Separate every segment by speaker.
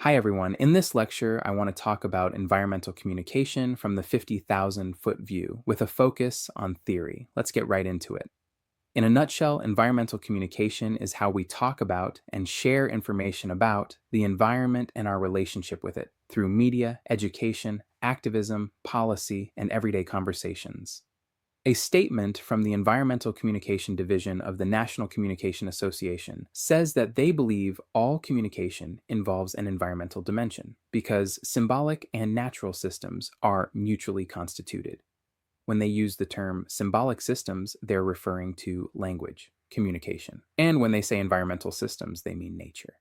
Speaker 1: Hi, everyone. In this lecture, I want to talk about environmental communication from the 50,000-foot view with a focus on theory. Let's get right into it. In a nutshell, environmental communication is how we talk about and share information about the environment and our relationship with it through media, education, activism, policy, and everyday conversations. A statement from the Environmental Communication Division of the National Communication Association says that they believe all communication involves an environmental dimension because symbolic and natural systems are mutually constituted. When they use the term symbolic systems, they're referring to language, communication. And when they say environmental systems, they mean nature.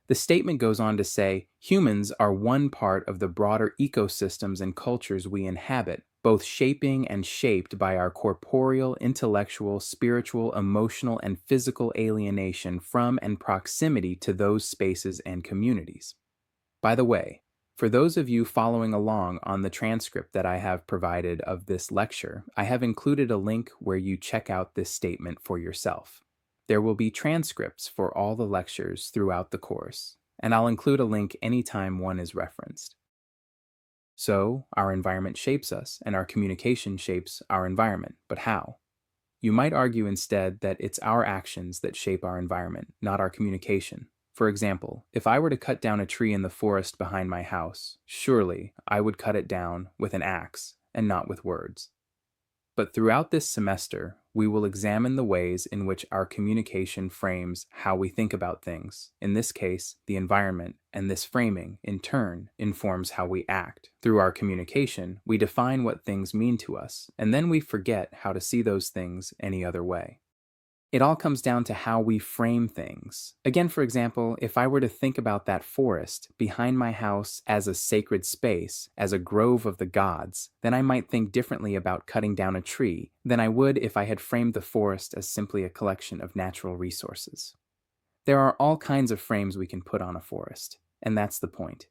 Speaker 1: The statement goes on to say humans are one part of the broader ecosystems and cultures we inhabit, both shaping and shaped by our corporeal, intellectual, spiritual, emotional, and physical alienation from and proximity to those spaces and communities. By the way, for those of you following along on the transcript that I have provided of this lecture, I have included a link where you check out this statement for yourself. There will be transcripts for all the lectures throughout the course, and I'll include a link anytime one is referenced. So, our environment shapes us, and our communication shapes our environment. But how? You might argue instead that it's our actions that shape our environment, not our communication. For example, if I were to cut down a tree in the forest behind my house, surely I would cut it down with an axe and not with words. But throughout this semester, we will examine the ways in which our communication frames how we think about things, in this case, the environment, and this framing, in turn, informs how we act. Through our communication, we define what things mean to us, and then we forget how to see those things any other way. It all comes down to how we frame things. Again, for example, if I were to think about that forest behind my house as a sacred space, as a grove of the gods, then I might think differently about cutting down a tree than I would if I had framed the forest as simply a collection of natural resources. There are all kinds of frames we can put on a forest, and that's the point.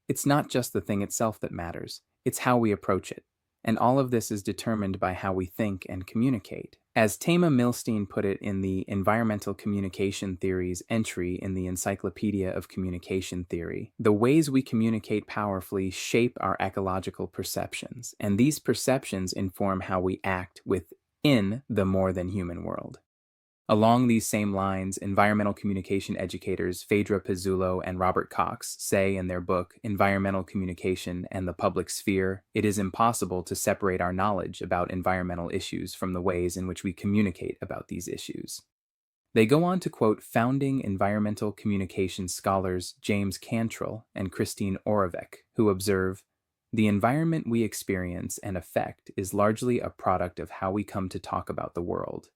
Speaker 1: It's not just the thing itself that matters, it's how we approach it. And all of this is determined by how we think and communicate. As Tama Milstein put it in the Environmental Communication Theories entry in the Encyclopedia of Communication Theory, the ways we communicate powerfully shape our ecological perceptions, and these perceptions inform how we act within the more than human world. Along these same lines, environmental communication educators Phaedra Pizzullo and Robert Cox say in their book, Environmental Communication and the Public Sphere, it is impossible to separate our knowledge about environmental issues from the ways in which we communicate about these issues. They go on to quote founding environmental communication scholars James Cantrill and Christine Oravec, who observe, the environment we experience and affect is largely a product of how we come to talk about the world.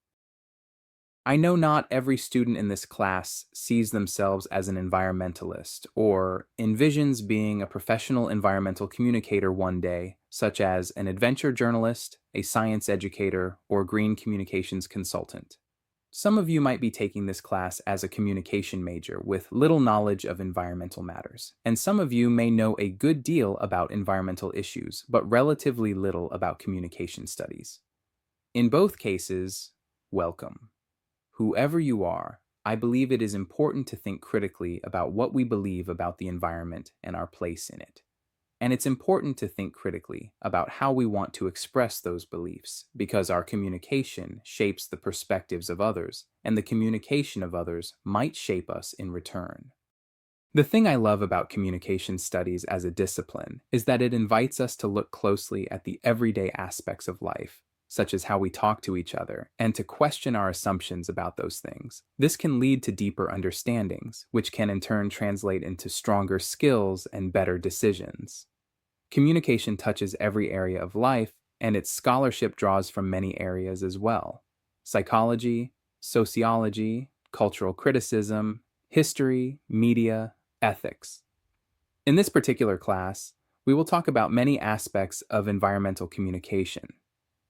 Speaker 1: I know not every student in this class sees themselves as an environmentalist or envisions being a professional environmental communicator one day, such as an adventure journalist, a science educator, or green communications consultant. Some of you might be taking this class as a communication major with little knowledge of environmental matters, and some of you may know a good deal about environmental issues, but relatively little about communication studies. In both cases, welcome. Whoever you are, I believe it is important to think critically about what we believe about the environment and our place in it. And it's important to think critically about how we want to express those beliefs, because our communication shapes the perspectives of others, and the communication of others might shape us in return. The thing I love about communication studies as a discipline is that it invites us to look closely at the everyday aspects of life, such as how we talk to each other, and to question our assumptions about those things. This can lead to deeper understandings, which can in turn translate into stronger skills and better decisions. Communication touches every area of life, and its scholarship draws from many areas as well: psychology, sociology, cultural criticism, history, media, ethics. In this particular class, we will talk about many aspects of environmental communication.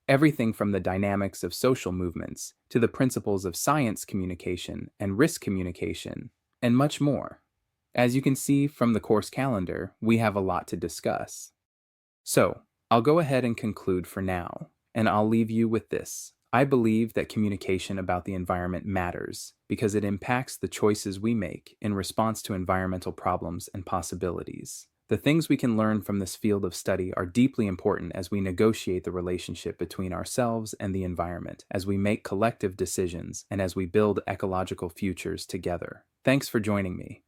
Speaker 1: Everything from the dynamics of social movements to the principles of science communication and risk communication, and much more. As you can see from the course calendar, we have a lot to discuss. So, I'll go ahead and conclude for now, and I'll leave you with this. I believe that communication about the environment matters because it impacts the choices we make in response to environmental problems and possibilities. The things we can learn from this field of study are deeply important as we negotiate the relationship between ourselves and the environment, as we make collective decisions, and as we build ecological futures together. Thanks for joining me.